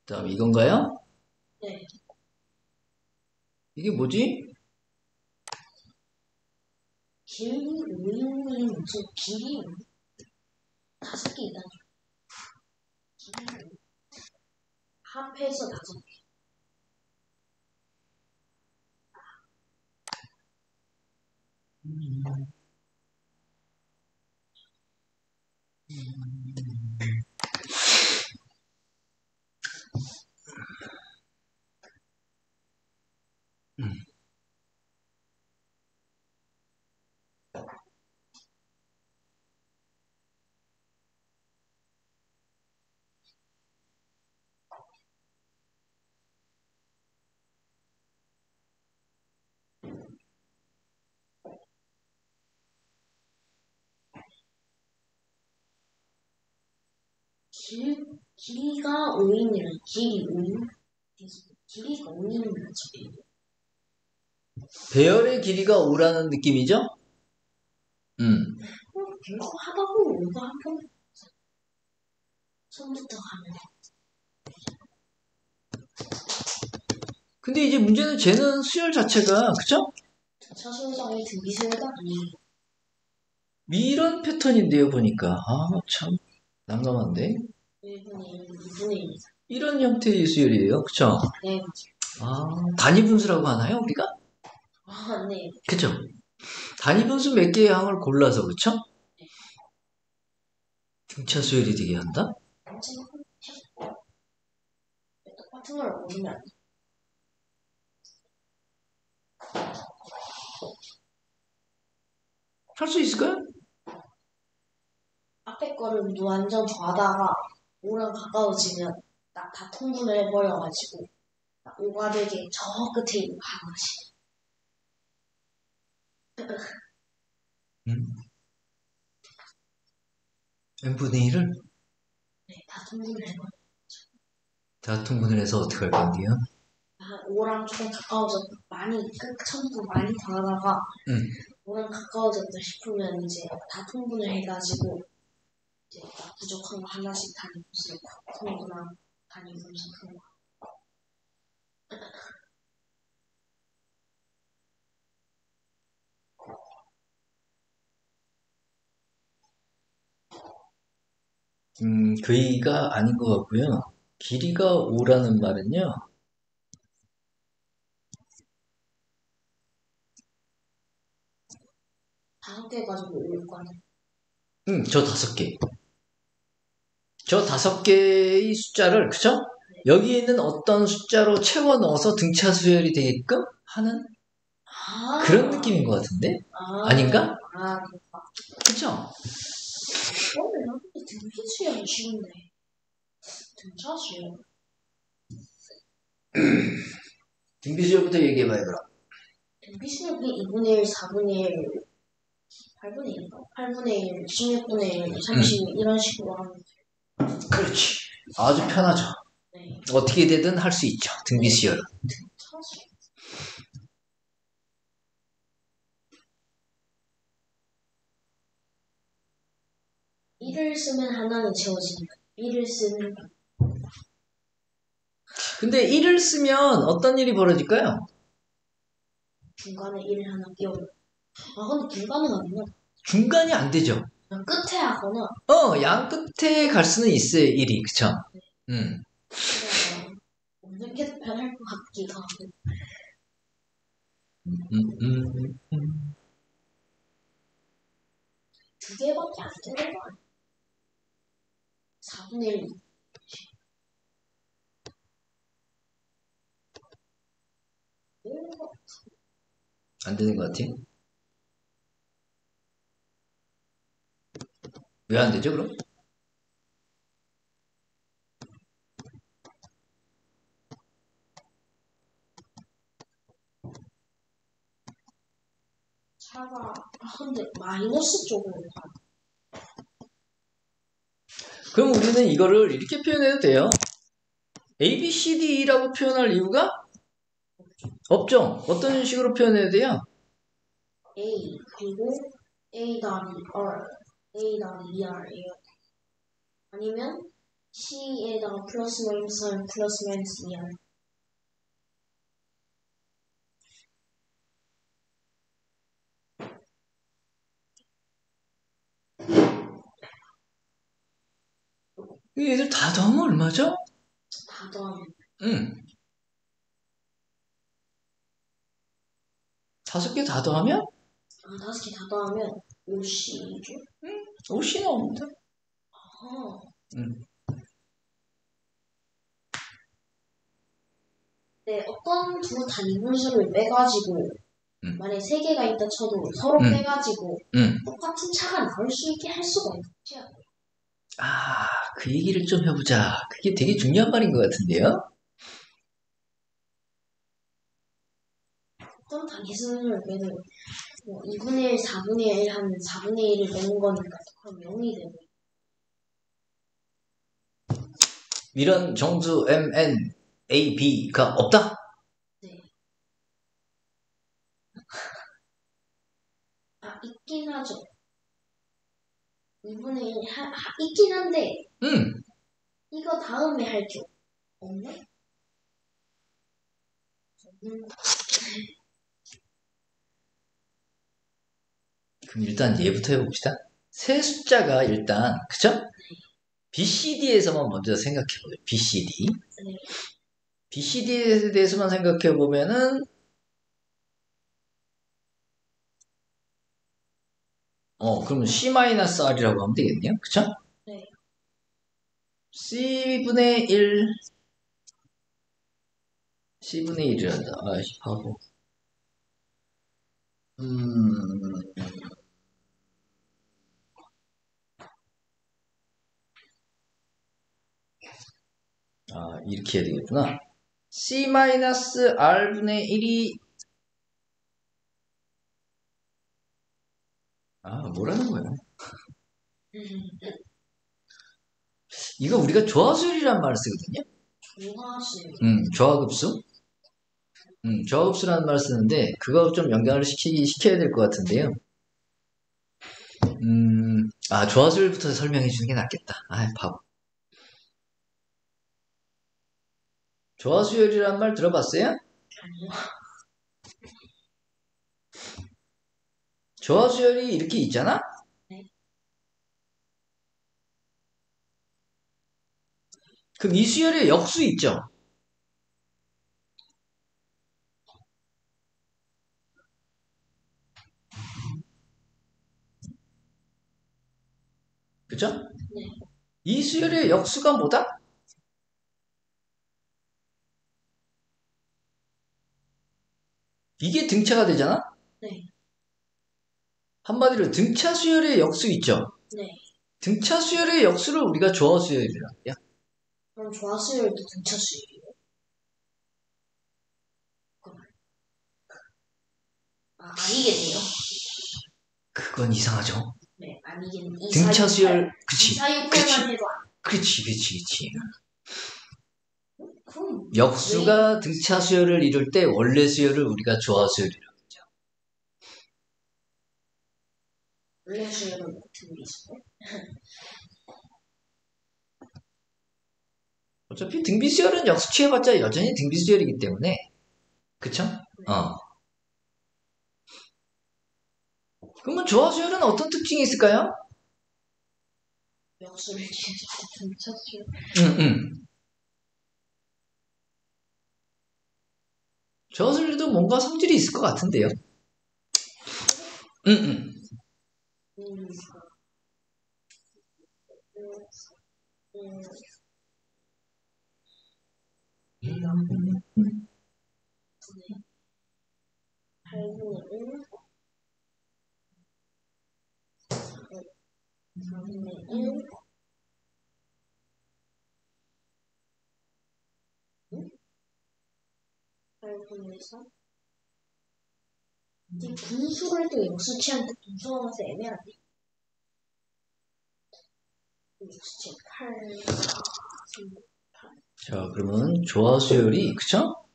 다음 이건가요? 네. 이게 뭐지? 길이 5인분이 무슨 길이 5개 있다니. 길이 합해서 5개. 길이가 5인이라 길이 5인? 길이가 5인이라 저기. 배열의 길이가 5라는 느낌이죠? 결국 하다 보면 5가 한 번. 처음부터 가면. 근데 이제 문제는 쟤는 수열 자체가, 그쵸? 차순성이 등비수열가 아니에요. 이런 패턴인데요, 보니까. 참, 난감한데? 1분의 1, 2분의 1. 이런 형태의 수열이에요, 그쵸? 네, 단위 분수라고 하나요, 우리가? 네. 그쵸? 단위 분수 몇 개의 항을 골라서, 그쵸? 등차 수열이 되게 한다? 똑같은 걸 모르면 안 돼. 할 수 있을까요? 앞에 거를 완전 더하다가 5랑 가까워지면 다 통분을 해버려가지고 5가 되게 저 끝에 있는 하나씩. n분의 1을 네, 다 통분을 해버려. 다 통분을 해서 어떻게 할 건데요? 5랑 조금 가까워졌다. 처음부터 많이 더하다가 5랑 가까워졌다 싶으면 이제 다 통분을 해가지고 이제 부족한 거 하나씩 단위 분수 통분한 단위 분수 그런 거. 그이가 아닌 것 같고요. 길이가 5라는 말은요. 다섯 개 가지고 올 거는 저 5개. 저 5개의 숫자를, 그쵸? 여기 있는 어떤 숫자로 채워 넣어서 등차 수열이 되게끔 하는 그런 느낌인 것 같은데? 아닌가? 그렇다. 그쵸? 여기 등비수열이 쉬운데 등차 수열. 등비수열부터 얘기해봐요, 그럼. 등비수열이 2분의 1, 4분의 1, 8분의 1인가? 8분의 1, 16분의 1, 30 이런 식으로 하면 돼요. 그렇지. 아주 편하죠. 네. 어떻게 되든 할 수 있죠. 등비수열은. 등차 수열. 1을 쓰면 하나는 채워집니다. 1을 쓰면 근데 1을 쓰면 어떤 일이 벌어질까요? 중간에 1을 하나 끼워요. 근데 중간은 아니야. 중간이 안 되죠. 그냥 끝에 하거나 양 끝에 갈 수는 있어요, 1이. 그쵸? 없는 게 더 편할 것 같기도 하고. 두 개밖에 안 되는 거 아니야? 4분의 1. 안 되는 것 같아요. 왜 안 되죠, 그럼? 차가 근데 마이너스 쪽으로 가. 그럼 우리는 이거를 이렇게 표현해도 돼요. A, B, C, D라고 표현할 이유가 없죠. 어떤 식으로 표현해야 돼요? A 그리고 A 더하기 R, A 더하기 ER이에요. 아니면 C에다가 플러스 마이너스 하면 플러스 마이너스 2야. 얘들 다 더하면 얼마죠? 다 더하면. 응. 5개 다 더하면? 5개 다 더하면 5C죠? 응. 5C 나옵니다. 응. 네, 어떤 두 단위분수를 빼가지고 만약에 3개가 있다 쳐도 서로 빼가지고 똑같은 차가 나올 수 있게 할 수가 있죠. 아, 그 얘기를 좀 해보자. 그게 되게 중요한 말인 것 같은데요? 어떤 단위수를 빼도 뭐 2분의 1, 4분의 1 하면 4분의 1을 빼는 거니까 그럼 0이 되고. 이런 정수 MN, A, B가 없다? 네. 아, 있긴 하죠. 2분의 1, 있긴 한데, 이거 다음에 할죠. 없네? 그럼 일단 얘부터 해봅시다. 세 숫자가 일단, 그쵸? BCD에서만 먼저 생각해보죠. BCD. 네. BCD에 대해서만 생각해보면은, 그러면 C-R이라고 하면 되겠네요. 그쵸? 네. C분의 1, C분의 1이란다. 아이씨, 바보. 이렇게 해야 되겠구나. C-R분의 1이, 뭐라는 거야? 이거 우리가 조화수열이란 말을 쓰거든요? 조화수열. 조화급수? 조화급수라는 말을 쓰는데, 그거 좀 연결을 시켜야 될 것 같은데요. 조화수열부터 설명해 주는 게 낫겠다. 바보. 조화수열이란 말 들어봤어요? 아니요. 조화수열이 이렇게 있잖아? 네. 그럼 이 수열에 역수 있죠? 그죠? 네. 이 수열의 역수가 뭐다? 이게 등차가 되잖아? 네. 한마디로 등차 수열의 역수 있죠? 네. 등차 수열의 역수를 우리가 조화수열이라고 해요. 그럼 조화수열도 등차 수열이에요? 아니겠네요. 그건 이상하죠? 네, 아니겠네. 등차 수열, 그치. 2,4,6,8만 해도 그치. 그럼 역수가 등차 수열을 이룰 때 원래 수열을 우리가 조화수열이라고 하죠. 원래 수열은 등비수요? 어차피 등비수열은 역수 취해봤자 여전히 등비수열이기 때문에 그쵸? 네. 그러면 조화수열은 어떤 특징이 있을까요? 역수를 취해서 등차 수열. 조화수열도 뭔가 성질이 있을 것 같은데요. 분수를 할 때 역수 취할 때 분수가 가서 애매하네. 역수 취 8, 3, 8. 자, 그러면 조화수열이, 그쵸?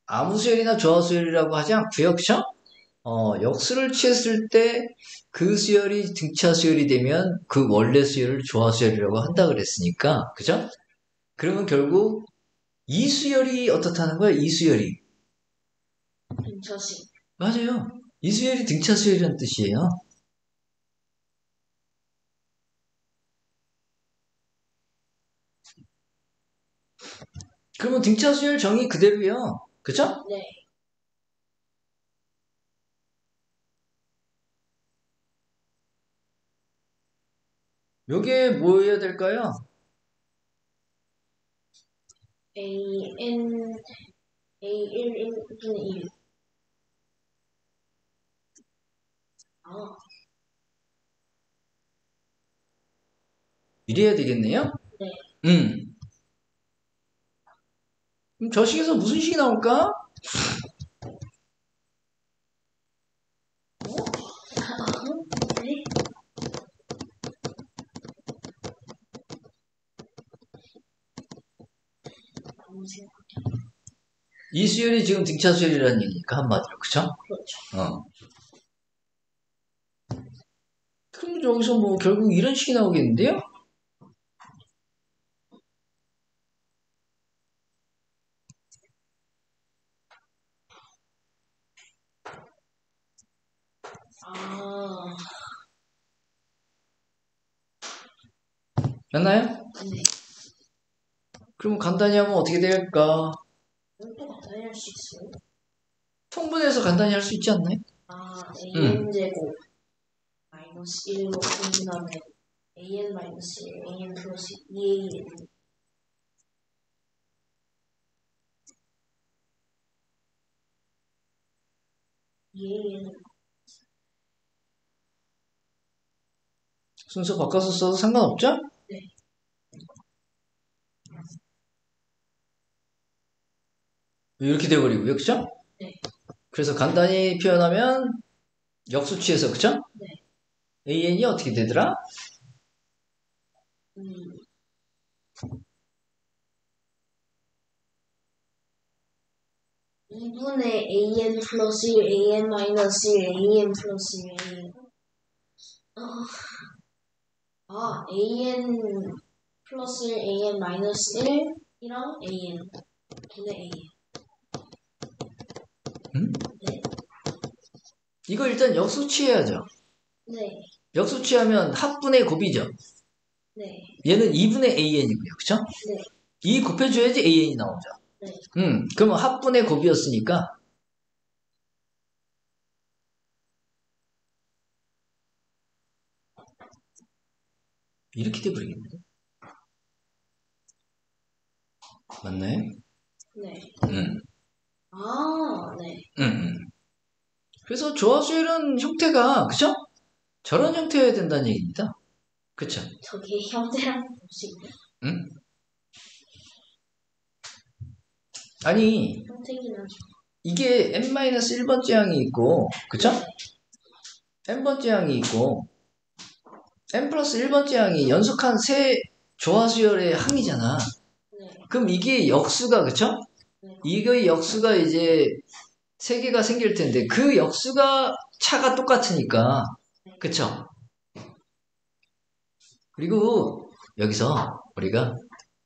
아무 수열이나 조화수열이라고 하지 않고요, 그쵸? 역수를 취했을 때 그 수열이 등차 수열이 되면 그 원래 수열을 조화 수열이라고 한다 그랬으니까, 그죠? 그러면 결국 이 수열이 어떻다는 거야? 이 수열이. 등차수. 맞아요. 이 수열이 등차 수열이라는 뜻이에요. 그러면 등차 수열 정의 그대로요. 그죠? 네. 요게 뭐여야 될까요? AN A11분의 1. 아, 이래야 되겠네요? 네. 그럼 저 식에서 무슨 식이 나올까? 네. 아무 생각. 이 수열이 지금 등차 수열이라는 얘기니까 한마디로, 그쵸? 그렇죠. 그럼 여기서 뭐 결국 이런 식이 나오겠는데요? 아, 맞나요? 네. 그럼 간단히 하면 어떻게 될까? 또 간단히 할 수 있어요? 통분해서 간단히 할 수 있지 않나요? 아, AN제곱 마이너스 1로 분분하면 AN 마이너스 1, AN 플러스 2AN. AN. 순서 바꿔서 써도 상관없죠? 네. 이렇게 돼버리고요, 그죠? 네. 그래서 간단히 표현하면 역수치에서, 그죠? 네. AN이 어떻게 되더라? 2분의 AN 플러스 1, AN 마이너스 1, AN 플러스 1, AN. AN 플러스 1, AN 마이너스 1이랑 AN 분의 AN. 네. 이거 일단 역수치해야죠. 네. 역수치하면 합분의 곱이죠. 네. 얘는 2분의 AN이고요, 그쵸? 네. 2 곱해줘야지 AN이 나오죠. 네. 그러면 합분의 곱이었으니까 이렇게 돼버리겠는데? 맞나요? 네. 음. 네. 그래서 조화수열은 형태가, 그쵸? 저런 형태여야 된다는 얘기입니다. 그쵸? 저게 형태랑 보시고 응? 아니, 형태긴 하죠. 이게 n-1번째 항이 있고, 그쵸? n번째 항이 있고, n 플러스 1번째 항이 연속한 세 조화수열의 항이잖아. 네. 그럼 이게 역수가, 그쵸? 네. 이거의 역수가 이제 세 개가 생길 텐데, 그 역수가 차가 똑같으니까, 그쵸? 그리고 여기서 우리가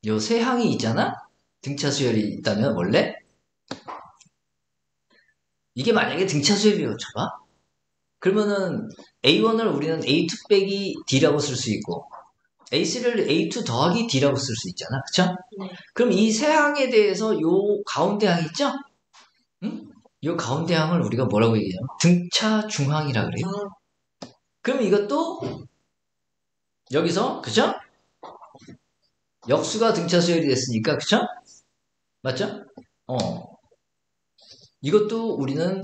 요 세 항이 있잖아? 등차 수열이 있다면 원래 이게 만약에 등차 수열이라고 쳐봐. 그러면은 A1을 우리는 A2 빼기 D라고 쓸 수 있고 A3를 A2 더하기 D라고 쓸 수 있잖아. 그쵸? 네. 그럼 이 세 항에 대해서 요 가운데 항 있죠? 응? 요 가운데 항을 우리가 뭐라고 얘기해요? 등차 중항이라 그래요. 그럼 이것도 여기서 그죠? 역수가 등차 수열이 됐으니까 그쵸? 맞죠? 이것도 우리는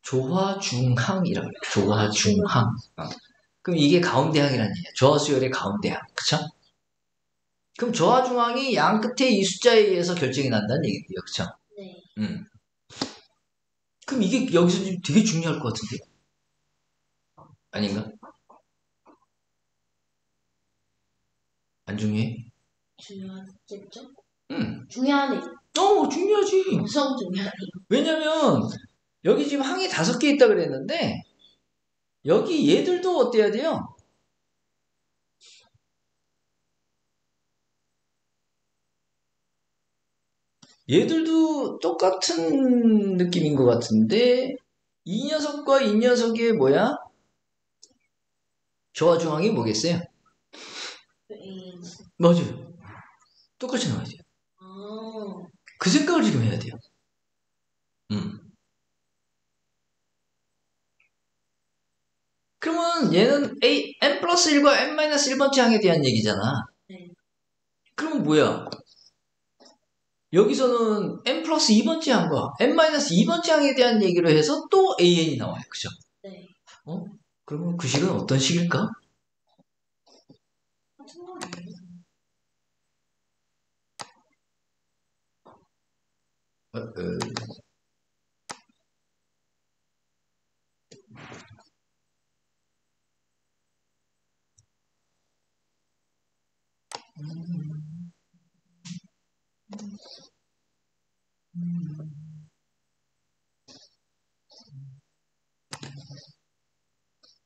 조화중항이라고 해요. 조화중항. 그럼 이게 가운데항이라는 얘기야. 조화수열의 가운데항. 그쵸? 그럼 조화중항이 양 끝에 이 숫자에 의해서 결정이 난다는 얘기예요. 그쵸? 네. 그럼 이게 여기서 되게 중요할 것 같은데. 아닌가? 안 중요해? 중요하겠죠? 응. 중요하네. 중요하지. 엄청 중요하네. 왜냐면 여기 지금 항이 5개 있다 그랬는데 여기 얘들도 어때야 돼요? 얘들도 똑같은 느낌인 것 같은데 이 녀석과 이 녀석의 뭐야? 조화중항이 뭐겠어요? 맞아요. 똑같이 나와야 돼요. 그 생각을 지금 해야 돼요. 그러면 얘는 n 플러스 1과 n 마이너스 1번째 항에 대한 얘기잖아. 그러면 뭐야? 여기서는 n 플러스 2번째 항과 n 마이너스 2번째 항에 대한 얘기로 해서 또 an이 나와요. 그죠? 네. 그러면 그 식은 어떤 식일까?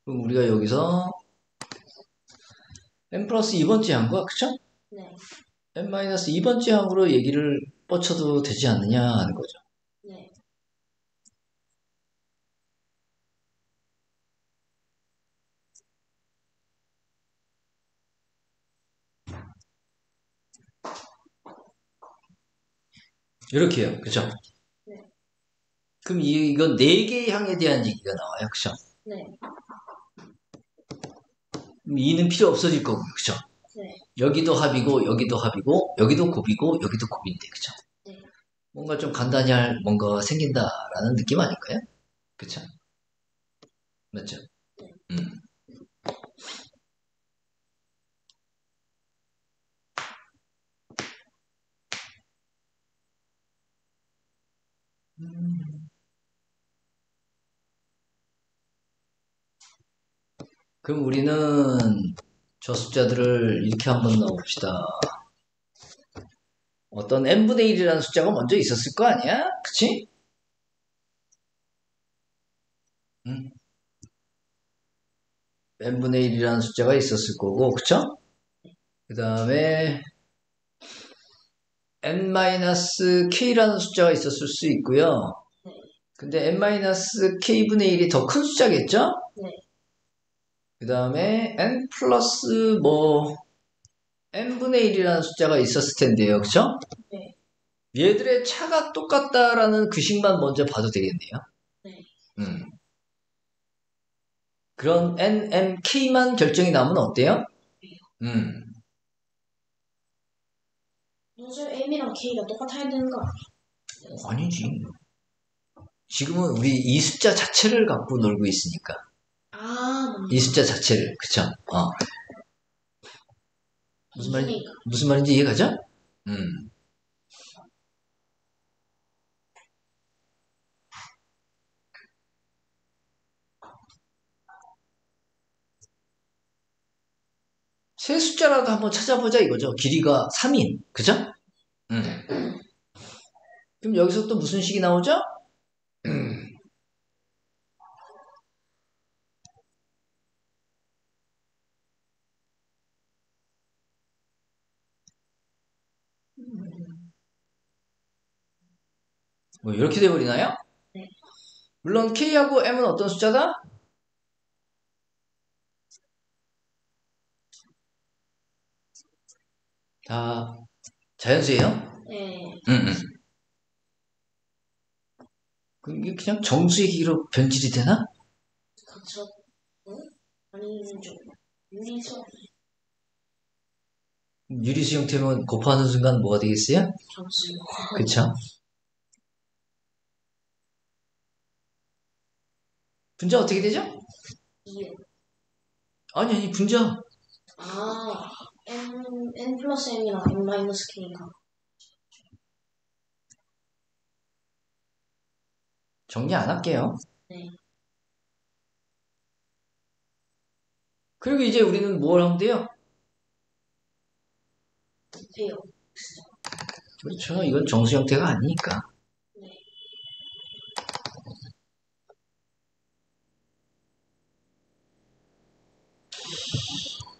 그럼 우리가 여기서 n 플러스 2번째 항과 그쵸? 네. n 마이너스 2번째 항으로 얘기를 뻗쳐도 되지 않느냐 하는 거죠. 네. 이렇게 해요. 그쵸? 네. 그럼 이건 4개의 항에 대한 얘기가 나와요. 그쵸? 네. 그럼 2는 필요 없어질 거고요. 그쵸? 네. 여기도 합이고 여기도 합이고 여기도 곱이고 여기도 곱인데 그쵸? 네. 뭔가 좀 간단히 할 뭔가가 생긴다라는 느낌 아닐까요? 그쵸? 맞죠? 네. 그럼 우리는 저 숫자들을 이렇게 한번 넣어봅시다. 어떤 n분의 1이라는 숫자가 먼저 있었을 거 아니야? 그치? n분의 1이라는 숫자가 있었을 거고, 그쵸? 그 다음에 n-k라는 숫자가 있었을 수 있고요. 근데 n-k분의 1이 더 큰 숫자겠죠? 네. 그 다음에 n 플러스 n분의 1이라는 숫자가 있었을 텐데요. 그쵸? 네. 얘들의 차가 똑같다라는 그 식만 먼저 봐도 되겠네요. 네. 그런 nmk만 결정이 나면 어때요? 요즘 M이랑 K가 똑같아야 되는 거 아니에요? 아니지. 지금은 우리 이 숫자 자체를 갖고 놀고 있으니까. 이 숫자 자체를. 그쵸? 무슨 말인지 이해가죠? 세 숫자라도 한번 찾아보자 이거죠. 길이가 3인. 그죠? 그럼 여기서 또 무슨 식이 나오죠? 뭐 이렇게 돼버리나요? 네. 물론 K하고 M은 어떤 숫자다? 다 자연수예요? 네. 그럼 이게 그냥 정수의 길이로 변질이 되나? 그쵸. 아니면 좀 유리수 유리수 형태면 곱하는 순간 뭐가 되겠어요? 정수. 그쵸? 분자 어떻게 되죠? 2요. 아니 분자. N 플러스 M이랑 N 마이너스 K가. 정리 안 할게요. 네. 그리고 이제 우리는 뭘 하면 돼요? 돼요. 그렇죠. 이건 정수 형태가 아니니까. 네.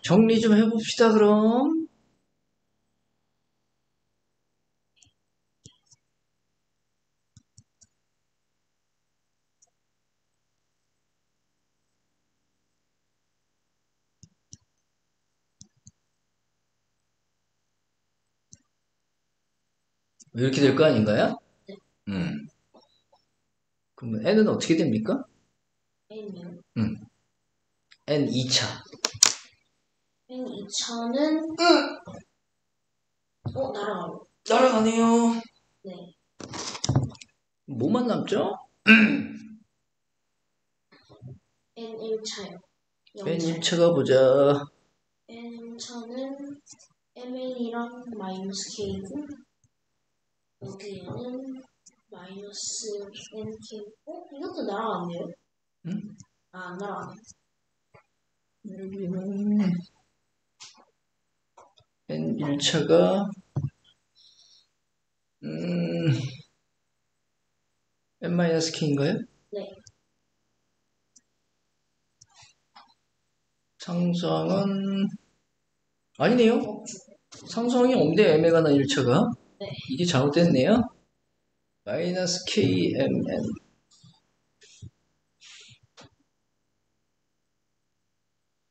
정리 좀 해봅시다, 그럼. 이렇게 될 거 아닌가요? 네. 그럼 n은 어떻게 됩니까? n이요. n 2차. n 2차는 날아가요. 날아가네요. 네. 뭐만 남죠? n 1차요. n 1차가 보자. n 1차는 mn이랑 마이너스 k고 여기에는 마이너스 nk고 이것도 날아갔네요. 안 날아가네. 여기는 n 1차가 n-k인가요? 네. 상성은 아니네요. 상성이 없네요. m에 관한 1차가. 네. 이게 잘못됐네요. 마이너스 kmn.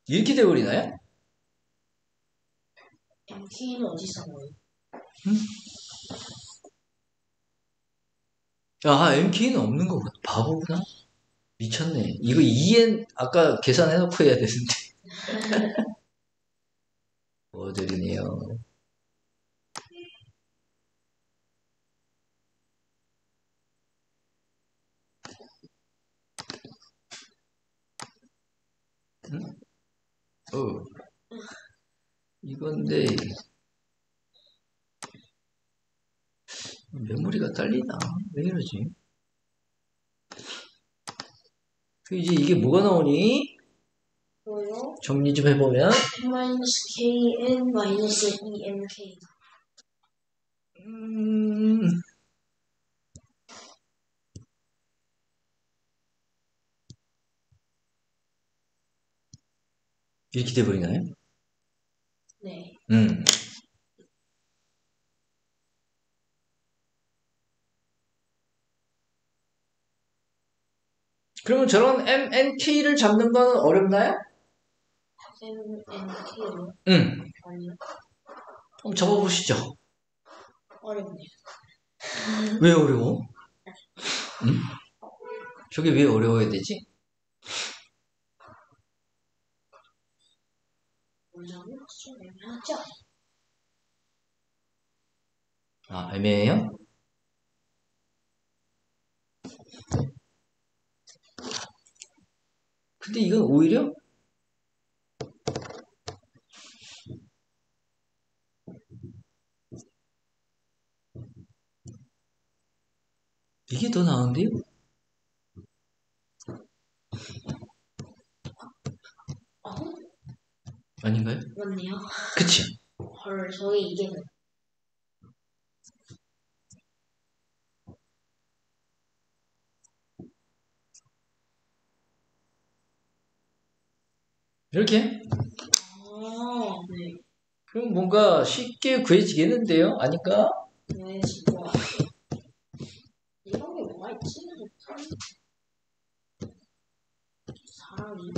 이렇게 돼버리나요? mk는 어디서 나와요? mk는 없는 거구나. 바보구나. 미쳤네. 이거 2n 아까 계산해놓고 해야 되는데. 뭐들이네요. 이건데 메모리가 딸리나? 왜 이러지? 이제 이게 뭐가 나오니? 뭐요? 정리 좀 해보면 n-kn 마이너스 2nk. 이렇게 돼버리나요? 네. 그러면 저런 MNK를 잡는 건 어렵나요? mnk요? 아니요. 한번 잡아보시죠. 어렵네요. 왜 어려워? 저게 왜 어려워야 되지? 문장은 좀 애매하죠? 애매해요? 근데 이건 오히려 이게 더 나은데요? 아닌가요? 맞네요. 그치? 헐, 저희 이게 이렇게? 네. 그럼 뭔가 쉽게 구해지겠는데요? 아닐까? 네, 진짜. 이런 게 뭐가 있지? 사람이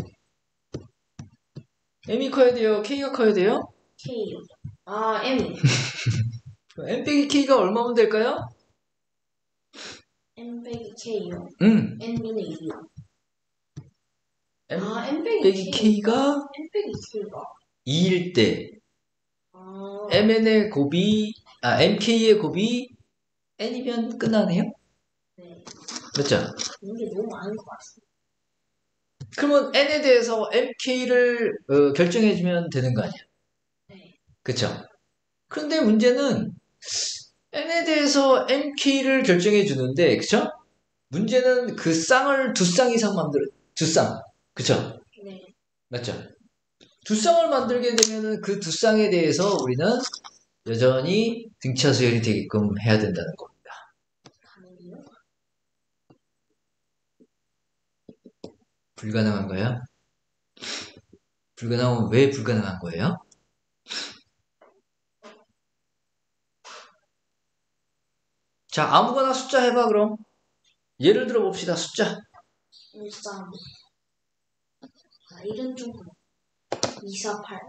M이 커야 돼요? K가 커야 돼요? K요. M. M 빼기 K가 얼마면 될까요? M 빼기 K요. N분의 2요. M 빼기 K가 M 빼기 K가 2일 때 MN의 곱이 MK의 곱이 N이면 끝나네요? 네. 맞죠? 이게 너무 많은 것 같습니다. 그러면 N에 대해서 MK를 결정해주면 되는 거 아니야? 네. 그쵸? 그런데 문제는 N에 대해서 MK를 결정해 주는데, 그쵸? 문제는 그 쌍을 두 쌍 이상 두 쌍. 그쵸? 네. 맞죠? 두 쌍을 만들게 되면은 그 두 쌍에 대해서 우리는 여전히 등차 수열이 되게끔 해야 된다는 겁니다. 가능해요? 불가능한가요? 불가능하면 왜 불가능한 거예요? 자, 아무거나 숫자 해봐, 그럼. 예를 들어 봅시다, 숫자. 일단, 이런 쪽으로. 248.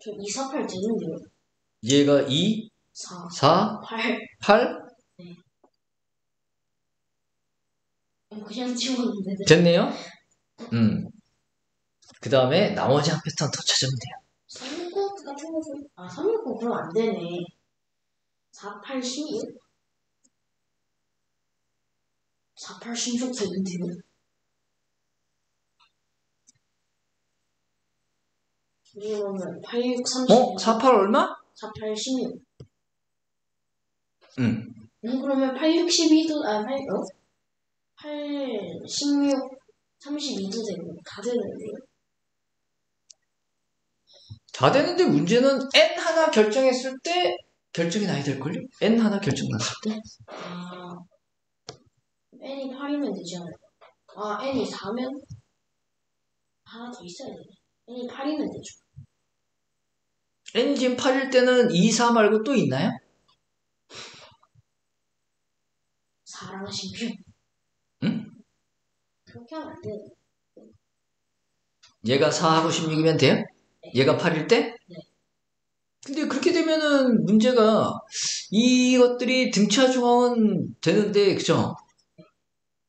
저 248 되는데요? 얘가 2, 4, 4, 8. 8? 네. 그냥 치웠는데. 됐네요? 그 다음에 나머지 한 패턴 더 찾으면 돼요. 369 같은 거 좀. 369 그럼 안 되네. 4, 8, 16? 4, 8, 16 되는데요? 그러면 8, 6, 36. 4, 8 얼마? 4, 8, 16. 응. 그러면 8, 62도, 8, 16, 32도 되고, 다 되는데요? 다 되는데 문제는 n 하나 결정했을 때 결정이 나야 될걸요? n 하나 결정 났을 때? n이 8이면 되지 않을까? n이 4면 하나 더 있어야 되네. n이 8이면 되죠. n이 지금 8일 때는 2, 4 말고 또 있나요? 4랑 16. 응? 그렇게 하면 안 돼. 얘가 4하고 16이면 돼요? 네. 얘가 8일 때? 네. 근데 그렇게 되면은 문제가 이것들이 등차 중앙은 되는데, 그죠?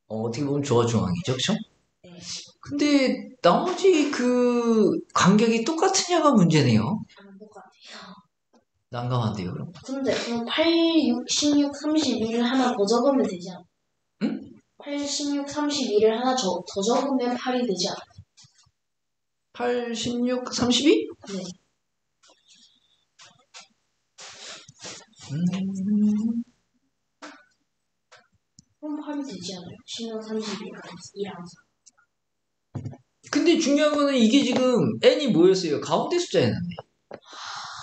어떻게 보면 조화 중앙이죠, 그죠? 네. 근데 나머지 그 간격이 똑같으냐가 문제네요. 안 똑같아요. 난감한데요, 그럼. 근데 그럼 8, 6, 16, 32를 하나 더 적으면 되지 않아? 응? 8, 16, 32를 하나 더 적으면 8이 되지 않아? 8, 16, 32? 네. 그럼 8이 되지 않아요? 16, 32랑 4. 근데 중요한 거는 이게 지금 n이 뭐였어요? 가운데 숫자였는데.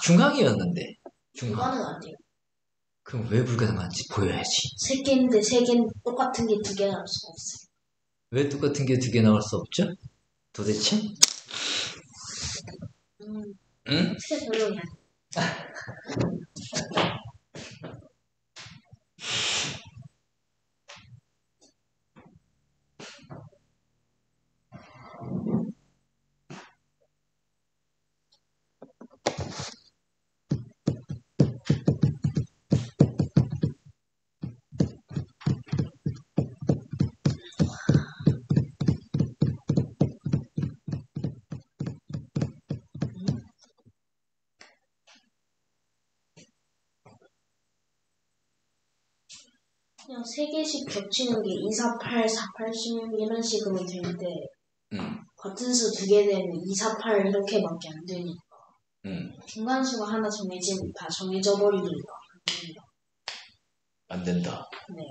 중앙이었는데. 불가능 안 돼요. 그럼 왜 불가능한지 보여야지. 3개인데 3개는 똑같은 게 2개 나올 수가 없어요. 왜 똑같은 게 2개 나올 수 없죠? 도대체? 응? 어떻게 설명해야 돼? 그냥 3개씩 겹치는 게 2, 4, 8, 4, 8, 16 이런 식으로 되는데 같은 수 2개 되면 2, 4, 8 이렇게밖에 안 되니까 중간수가 하나 정해지면 다 정해져 버리니까 안 된다. 네.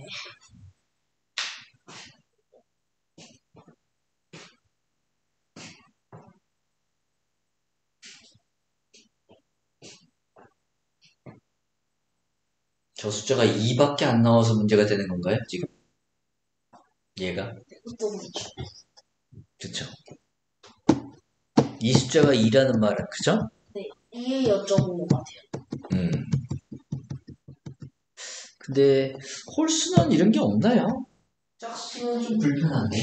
저 숫자가 2밖에 안 나와서 문제가 되는 건가요, 지금? 얘가? 그것도 그렇죠. 그쵸. 이 숫자가 2라는 말은, 그죠? 네, 이에 여쭤본 것 같아요. 근데 홀수는 이런 게 없나요? 짝수는 좀 불편한데.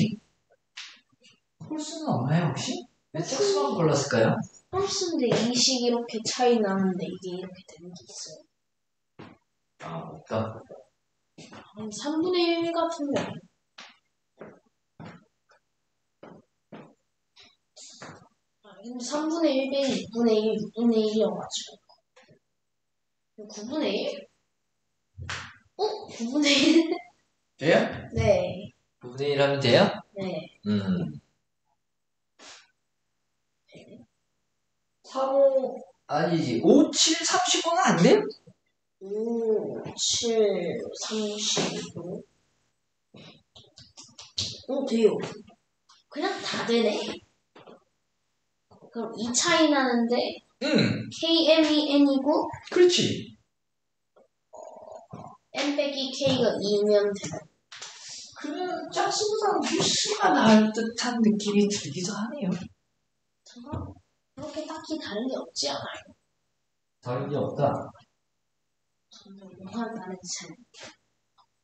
홀수는 없나요, 혹시? 왜 짝수만 골랐을까요? 홀수인데 이식 이렇게 차이 나는데 이게 이렇게 되는 게 있어요. 없다. 3분의 1 같은데. 근데 3분의 1 빼기 6분의 1, 6분의 1이어가지고. 9분의 1? 9분의 1? 돼요? 네. 9분의 1 하면 돼요? 네. 35, 아니지. 5, 7, 35는 안 돼요? 5, 7, 35. 돼요. 그냥 다 되네. 그럼 2 차이 나는데, KM이 N이고, 그렇지. N 빼기 K가 2면 돼요. 그러면 짝수보다 무수가 나을 듯한 느낌이 들기도 하네요. 저거 그렇게 딱히 다른 게 없지 않아요? 다른 게 없다. 점점 뭐가 다른지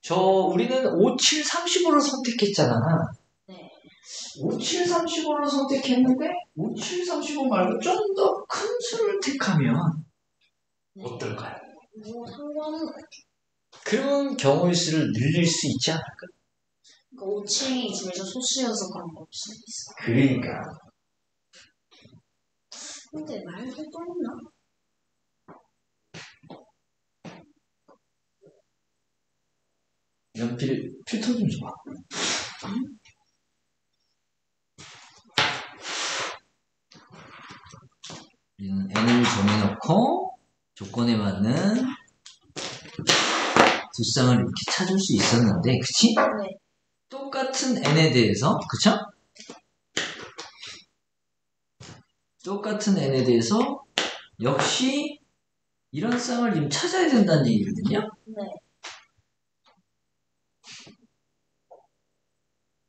잘. 우리는 5, 7, 30으로 선택했잖아. 네. 5, 7, 35로 선택했는데 5, 7, 35 말고 좀 더 큰 수를 택하면 네. 어떨까요? 뭐 상관은 그런 경우의 수를 늘릴 수 있지 않을까? 그러니까 5, 7이 중에서 소수여서 그런 걸 수도 있어. 그러니까. 근데 말도 또 있나? 연필 필터 좀 줘봐. 우리는 n을 정해놓고 조건에 맞는 두 쌍을 이렇게 찾을 수 있었는데, 그치? 네. 똑같은 n에 대해서, 그쵸? 똑같은 n에 대해서 역시 이런 쌍을 좀 찾아야 된다는 얘기거든요. 네.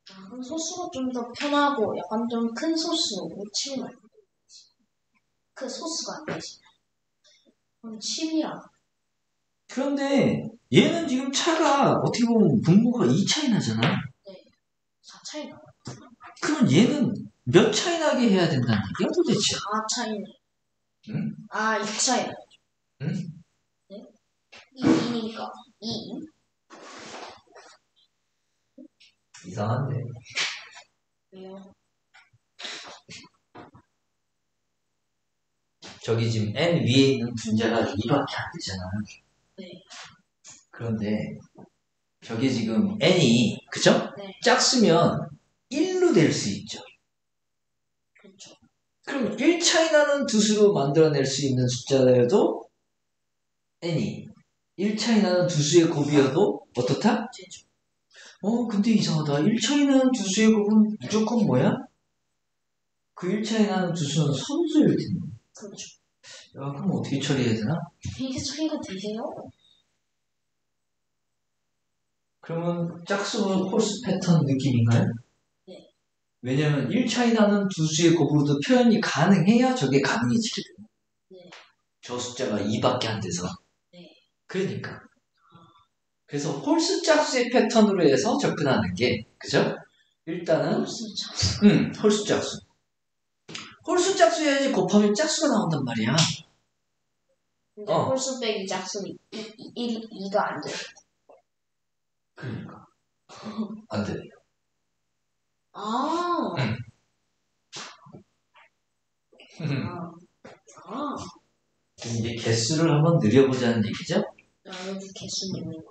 그럼 소수가 좀 더 편하고 약간 좀 큰 소수 5, 7 말고 그 소수가 안 되지. 그럼 7이야. 그런데 얘는 지금 차가 어떻게 보면 분모가 2 차이 나잖아. 네. 4 차이 나. 그러면 얘는 몇 차이 나게 해야 된다는 얘기야 도대체? 4 차이네. 응? 아, 6 차이 나. 응? 네? 2니까 2. 이상한데. 왜요? 저기 지금 n 위에 있는 분자가 2밖에 안 되잖아. 네. 그런데 저게 지금 n이 그죠? 네. 짝수면 1로 될 수 있죠. 그렇죠. 그럼 1 차이 나는 두 수로 만들어낼 수 있는 숫자여도 n이 1 차이 나는 두 수의 곱이어도 어떻다? 되죠. 근데 이상하다. 1 차이 나는 두 수의 곱은 무조건 뭐야? 그 1 차이 나는 두 수는 선수일 텐데. 그렇죠. 야, 그럼 어떻게 처리해야 되나? 이게 차이가 되세요? 그러면 짝수 홀수 패턴 느낌인가요? 네. 왜냐면 1 차이 나는 두 수의 곱으로도 표현이 가능해야 저게 가능해지거든요. 네. 저 숫자가 2밖에 안 돼서. 네. 그러니까. 그래서 홀수 짝수의 패턴으로 해서 접근하는 게, 그죠? 일단은, 홀수 짝수. 홀수 짝수. 홀수 짝수 해야지 곱하면 짝수가 나온단 말이야. 근데 홀수 빼기 짝수는 2가 안 돼. 그러니까. 안 돼. 아. 아. 이제 개수를 한번 늘려보자는 얘기죠? 여기 개수는.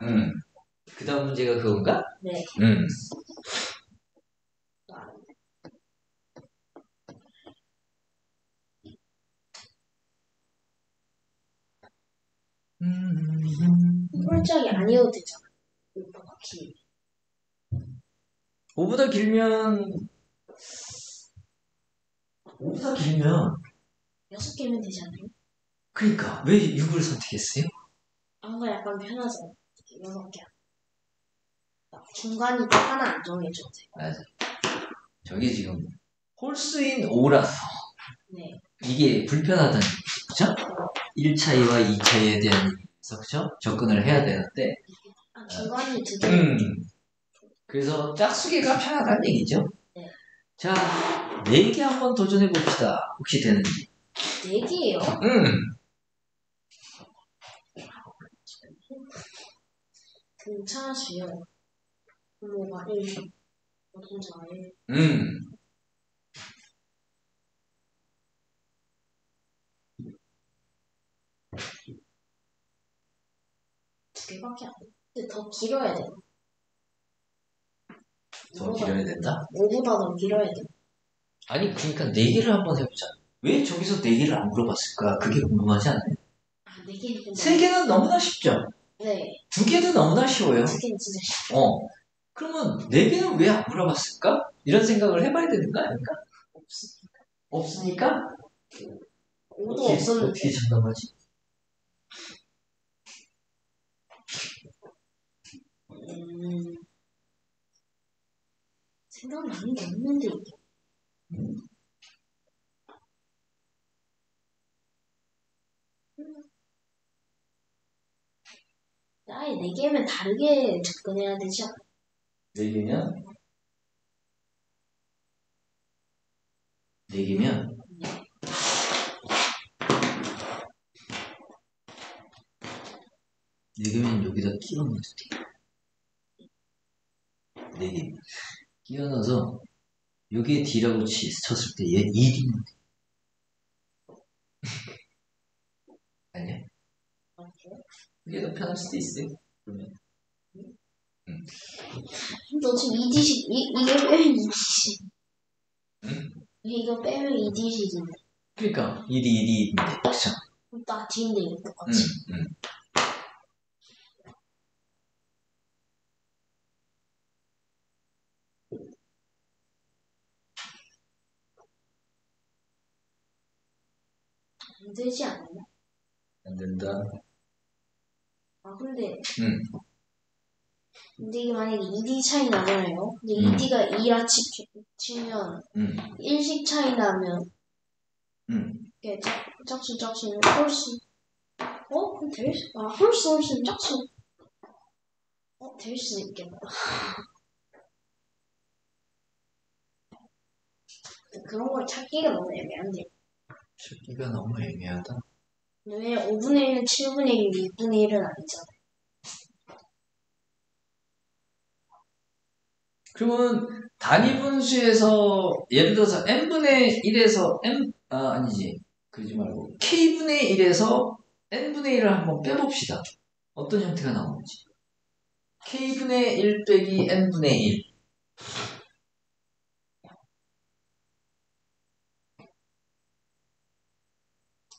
그 다음 문제가 그건가? 네. 홀짝이 아니어도 되잖아. 5보다 길. 5보다 길면 6개면 되잖아요. 그러니까 왜 6을 선택했어요? 뭔가 약간 편하잖아. 6개. 중간이 또 하나 안 정해줘도 돼. 맞아. 저게 지금 홀수인 5라서 네. 이게 불편하다는 얘기죠. 그쵸? 1 차이와 2 차이에 대한 얘기에서 그쵸? 접근을 해야 되는데 중간이 2개. 그래서 짝수계가 편하다는 얘기죠. 네. 자, 4개 한번 도전해 봅시다. 혹시 되는지. 4개예요? 괜찮으시요. 분모가 1, 노동자가 1. 2개밖에 안 돼. 근데 더 길어야 돼. 더 길어야 된다? 5보다 더 길어야 돼. 아니, 그러니까 4개를 한번 해보자. 왜 저기서 4개를 안 물어봤을까? 그게 궁금하지 않나요? 4개는 3개는 너무나 쉽죠? 네. 2개도 너무나 쉬워요. 2개는 진짜 쉽죠. 그러면 4개는 왜 안 물어봤을까? 이런 생각을 해봐야 되는 거 아닙니까? 없으니까? 5도 없었는데. 어떻게 장담하지? 생각나는 게 없는데 이게. 아예 4개면 다르게 접근해야 되지 않아? 4개면? 4개면? 4개면 여기다 끼워 넣어도 돼. 4개. 끼워 넣어서 여기에 D라고 쳤을 때 얘 1이면 돼. 아니야? 그게 더 편할 수도 있어요. 그러면. 너 지금 이거 빼면 2디씩. 응? 이거 빼면 2디씩인데. 그러니까 1인데 그쵸? 나 D인데 이거 똑같이. 응. 안 되지 않나? 안 된다. 아 근데 응. 근데 이게 만약에 2D 차이 나잖아요. 근데 2D가 2라 치면 1씩 차이 나면 이게 짝수는 훨씬 그럼 될 수, 훨씬 짝수 될 수 있겠다. 그런 걸 찾기가 너무 애매한데. 찾기가 너무 애매하다. 왜 5분의 1은 7분의 1, 6분의 1은 아니잖아. 그러면 단위분수에서 예를 들어서 n분의 1에서 아니지. 그러지 말고 k분의 1에서 n분의 1을 한번 빼봅시다. 어떤 형태가 나오는지. k분의 1 빼기 n분의 1.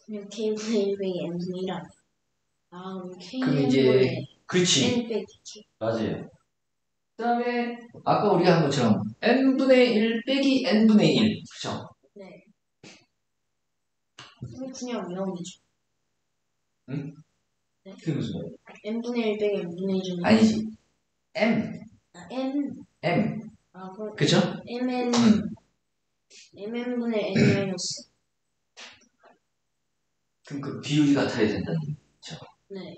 그냥 k분의 1 빼기 n분의 1 아니야. 그럼 그럼 이제 그렇지. n 빼기 k. 맞아요. 그 다음에 아까 우리가 한 것처럼 n분의 1 빼기 n분의 1. 그쵸? 네. 그냥 외우기죠. 응? 네? 그게 무슨 말이야? n분의 1 빼기 n분의 1은 아니지. m. m. 그쵸? mn분의 n 마이너스. 그럼 그 비율이 같아야 된다는 얘기죠. 네.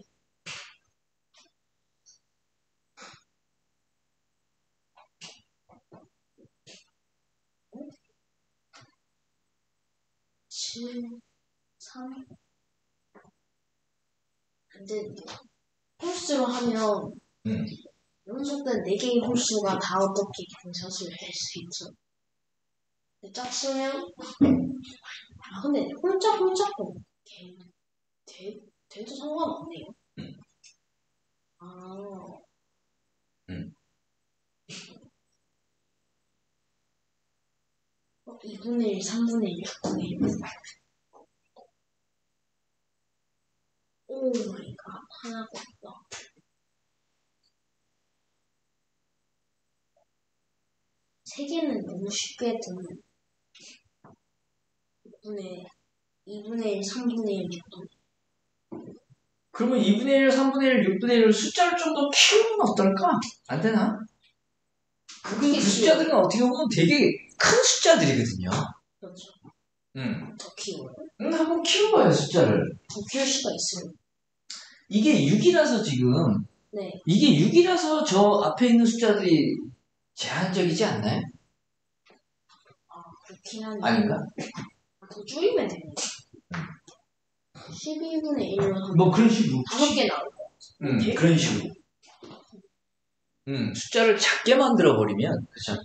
칠, 3. 근데 홀수로 하면 연속된 4개의 홀수가 다 어떻게 경차수를 할 수 있죠. 근데 짝수면 근데 홀짝도 돼도 상관없네요. 아. 2분의 1, 3분의 1, 6분의 1. 오 마이 갓. 하나가 없다. 세 개는 너무 쉽게 듣는. 2분의 1, 3분의 1, 6분의 1. 그러면 2분의 1, 3분의 1, 6분의 1을 숫자를 좀 더 키우면 어떨까? 안 되나? 그 숫자들은 어떻게 보면 되게 큰 숫자들이거든요. 그렇죠. 더 키워요? 한번 키워봐요, 숫자를. 더 키울 수가 있어요. 이게 6이라서 지금, 네. 이게 6이라서 저 앞에 있는 숫자들이 제한적이지 않나요? 그렇긴 한데. 아닌가? 더 줄이면 되네. 12분의 1로 하면. 뭐 그런 식으로. 5개 나올 것 같아. 그런 식으로. 숫자를 작게 만들어버리면, 그쵸?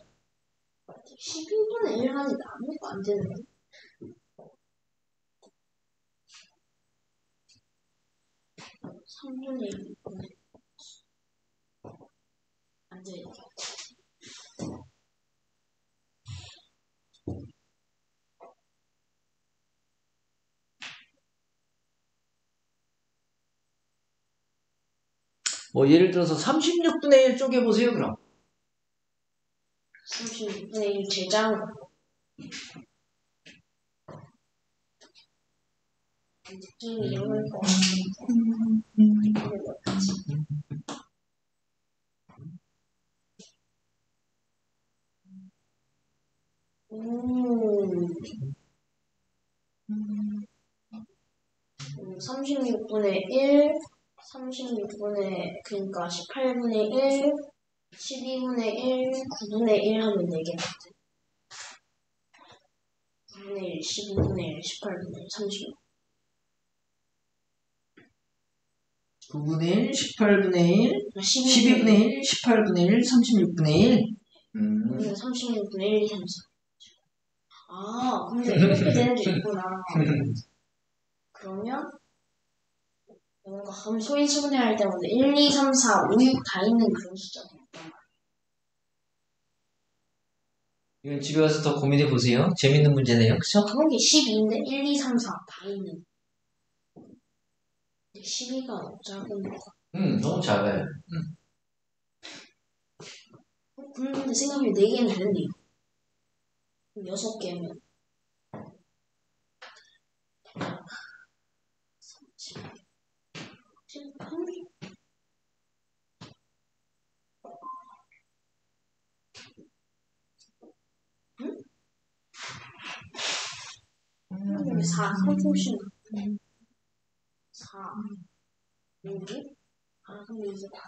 12분의 1 하니 아무것도 안 되네. (3분의 1) 안 돼. 뭐 예를 들어서 36분의 1 쪼개보세요, 그럼. 36분의 1 제장으로. 느낌이 이럴 것 같은데. 36분의 1, 36분의, 그러니까 18분의 1, 12분의 1, 9분의 1 하면 4개 같아. 9분의 1, 12분의 1, 18분의 1, 36. 9분의 1, 18분의 1, 12분의 1, 18분의 1, 36분의 1. 36분의 1, 2, 3, 4. 아, 근데 이렇게 되는 게 있구나. 그러면 뭔가 소인수분해할 때마다 1, 2, 3, 4, 5, 6 다 있는 그런 숫자가 있단 말이야. 이건 집에 가서 더 고민해 보세요. 재밌는 문제네요. 그쵸? 그런 게 12인데 1, 2, 3, 4 다 있는. 12가 작은 거. 너무 작아요. 근데 생각하면 4개는 되는데요. 6개면. 13? 응? 4, 3초씩. 4. 여기? 아, 근데 이게 다.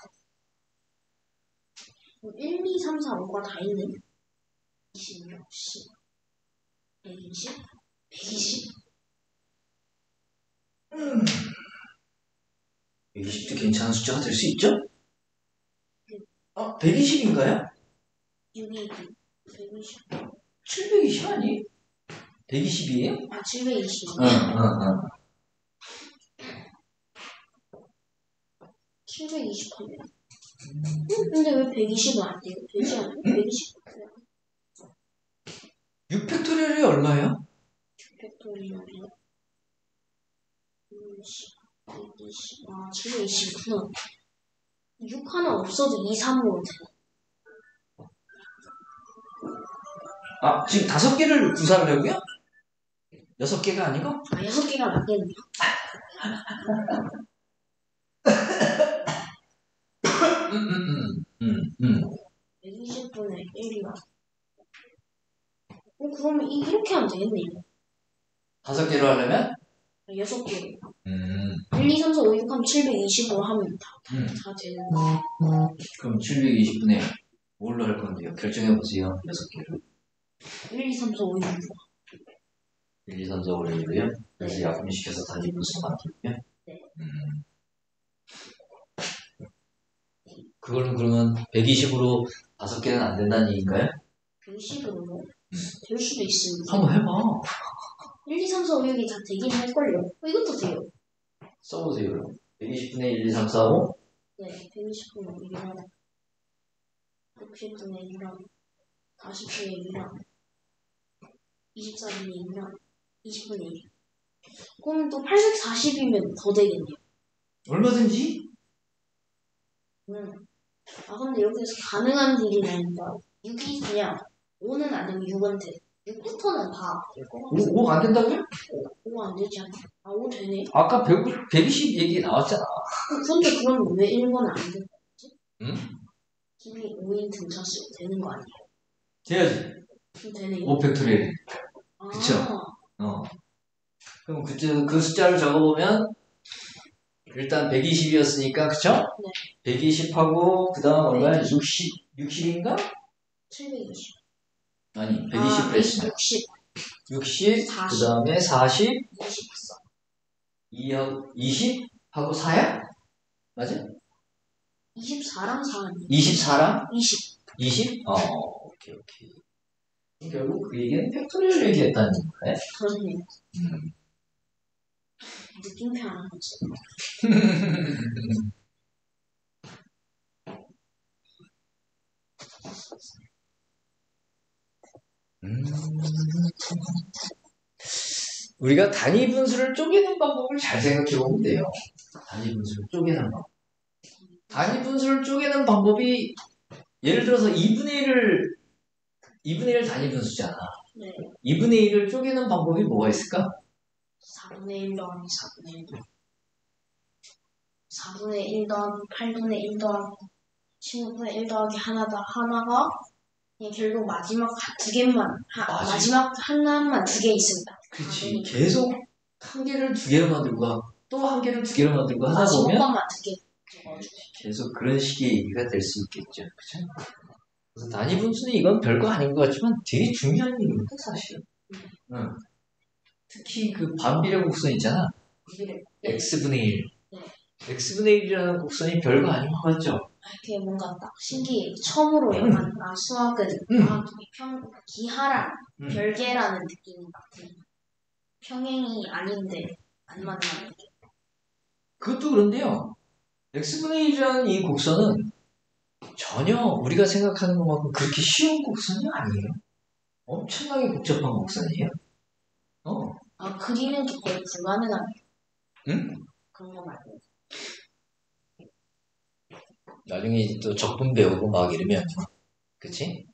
1, 2, 3, 4, 5가 다 있네. 26, 10, 120, 120. 120도 괜찮은 숫자가 될 수 있죠? 120인가요? 620, 120. 720 아니? 120이에요? 아, 720. 응. 720하면. 근데 왜 120은 안 돼요? 되지 않아요? 120. 6팩토리얼이 얼마예요? 6팩토리얼이요? 120. 아, 720구나. 6 하나 없어도 2, 3으로 돼. 지금 5개를 구사하려고요? 6개가 아니고? 6개가 낫겠네요. 120분의 1이요. 그러면 이렇게 하면 되겠네요. 5개로 하려면? 6개. 1, 음. 2, 3, 4, 5, 6 하면 720으로 하면 다 되는 거. 그럼 720분에 뭘로 할 건데요? 결정해보세요. 6개를. 1, 2, 3, 4, 5, 6. 1, 2, 3, 4, 5, 6이요? 그래서 약분시켜서 단위분수 만들고요? 네. 그거는 그러면 120으로 5개는 안 된다는 얘기인가요? 120으로 될 수도 있습니다. 한번 해봐. 1, 2, 3, 4, 5, 6이 다 되긴 할걸요. 이것도 돼요. 써보세요. 120분의 1, 2, 3, 4, 5? 네, 120분의 1이랑 60분의 1이랑 40분의 1이랑 24분의 1이랑 20분의 1. 그럼 또 840이면 더 되겠네요. 얼마든지? 근데 여기서 가능한 딜이 나니까 6이 그냥 5는 안 되면 6은 돼. 6부터는 다 될 것 같아. 5 안 된다고요? 5 안 되지 않나? 5 되네. 아까 120 얘기 나왔잖아. 근데 그럼 왜 1번 안 되는 거지? 응? 길이 5인 등차수 되는 거 아니에요? 돼야지. 되네요. 5팩토리얼. 그쵸? 그럼 그 숫자를 적어보면 일단 120이었으니까 그쵸? 네. 120하고 그 다음 얼마야? 60인가? 720. 아니 120 했으면 60 그 다음에 40 20하고 4야? 맞아? 24랑 4 아니에요? 24랑? 20. 20? 오케이. 결국 그 얘기는 팩토리얼 얘기했다는 거네? 그렇네요. 느낌표 안 하지. 우리가 단위 분수를 쪼개는 방법을 잘 생각해 보면 돼요. 단위 분수를 쪼개는 방법. 단위 분수를 쪼개는 방법이 예를 들어서 2분의 1 단위 분수잖아. 네. 2분의 1을 쪼개는 방법이 뭐가 있을까? 4분의 1 더하기 4분의 1 더하기 4분의 1 더하기 8분의 1 더하기 16분의 1 더하기 하나가 결국 마지막 두 개만 마지막 하나만 두 개 있습니다. 그렇지. 계속 한 개를 두 개로 만들고 또 한 개를 두 개로 만들고 하다 보면 마지막만 두 개. 계속 그런 식의 얘기가 될 수 있겠죠. 그렇죠? 그래서 단위 분수는 이건 별거 아닌 것 같지만 되게 중요한 일입니다, 사실. 응. 특히 그 반비례 곡선 있잖아. x분의 1. x분의 1이라는 곡선이 별거 아닌 것 같죠? 그게 뭔가 딱 신기해. 처음으로 영한 수학은 기하랑 별개라는 느낌 같은. 평행이 아닌데 안 만나는 게. 그것도 그런데요. x분의 1이라는 이 곡선은 전혀 우리가 생각하는 것만큼 그렇게 쉬운 곡선이 아니에요. 엄청나게 복잡한 곡선이에요. 그리는 게 거의 불가능하네요. 응? 그런 거 말고. 나중에 또 적분 배우고 막 이러면, 그치?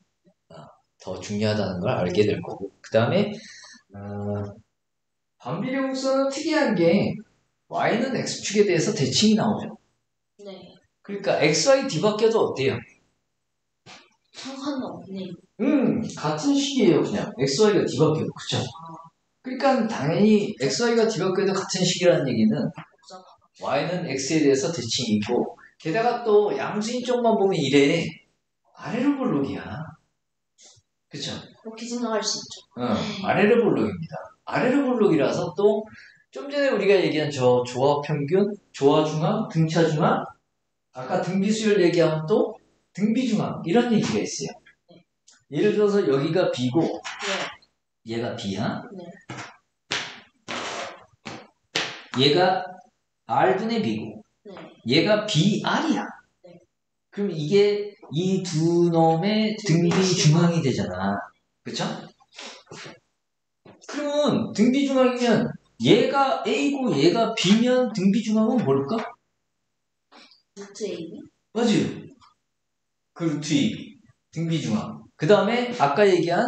더 중요하다는 걸 알게 될 거고. 그 다음에, 반비례 곡선은 특이한 게, y는 x축에 대해서 대칭이 나오죠. 네. 그러니까 xy 뒤바뀌어도 어때요? 상관은 없네. 같은 식이에요, 그냥. xy가 뒤바뀌어도, 그쵸? 그러니까 당연히 xy가 뒤바뀌어도 같은 식이라는 얘기는 y는 x에 대해서 대칭이 있고, 게다가 또 양수인 쪽만 보면 이래. 아래로 볼록이야. 그쵸? 그렇게 생각할 수 있죠. 아래로 볼록입니다. 아래로 볼록이라서 또 좀 전에 우리가 얘기한 저 조합평균, 조화중앙, 등차중앙, 아까 등비수열 얘기하면 또 등비중앙 이런 얘기가 있어요. 예를 들어서 여기가 B고 얘가 B야. 얘가 R분의 B고 얘가 BR이야. 그럼 이게 이 두 놈의 등비중앙이 되잖아. 그쵸? 그러면 등비중앙이면 얘가 A고 얘가 B면 등비중앙은 뭘까? 루트 A? 맞아요. 그 루트 AB. 등비중앙. 그 다음에 아까 얘기한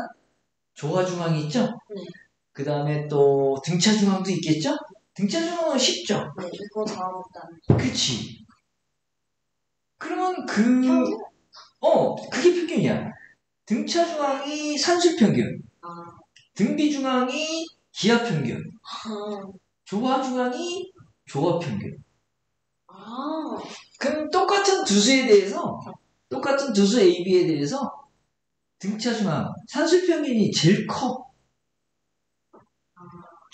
조화중앙이 있죠? 네. 그 다음에 또 등차중앙도 있겠죠? 등차중앙은 쉽죠? 네, 이거 다음부터. 그치. 그러면 그게 평균이야. 등차중앙이 산술평균. 등비중앙이 기하평균. 조화중앙이 조화평균. 그럼 똑같은 두수에 대해서, 똑같은 두수 AB에 대해서 등차중앙, 산술평균이 제일 커.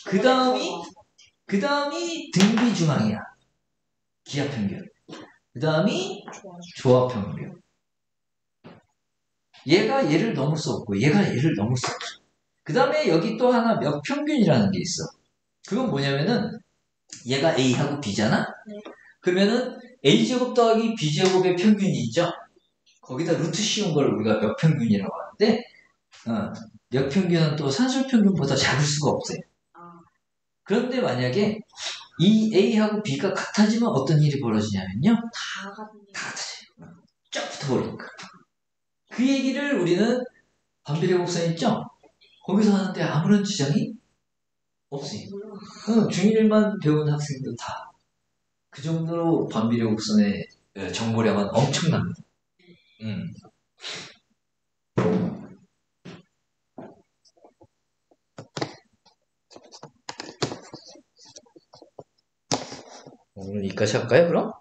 그 다음이 등비중앙이야. 기하평균. 그 다음이 조화평균. 얘가 얘를 너무 썼고 얘가 얘를 너무 썼죠. 그 다음에 여기 또 하나 몇평균이라는 게 있어. 그건 뭐냐면은 얘가 A하고 B잖아? 그러면은 A제곱 더하기 B제곱의 평균이 있죠? 거기다 루트 씌운 걸 우리가 몇평균이라고 하는데 몇평균은 또 산술평균보다 작을 수가 없어요. 그런데 만약에 이 A하고 B가 같아지면 어떤 일이 벌어지냐면요. 다 같아져요. 쫙 붙어버리니까. 그 얘기를 우리는 반비례 곡선 있죠? 거기서 하는데 아무런 지장이 없어요. 중1만 배운 학생들 다. 그 정도로 반비례 곡선의 정보량은 엄청납니다. 오늘 여기까지 할까요, 그럼?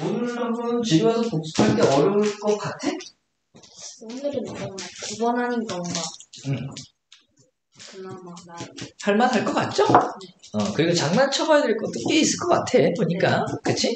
오늘 한번 집에 와서 복습할 때 어려울 것 같아? 오늘은 그냥 9번 아닌 건가? 그나마 할만할 것 같죠? 그리고 장난쳐봐야 될 것도 꽤 있을 것 같아, 보니까. 그치?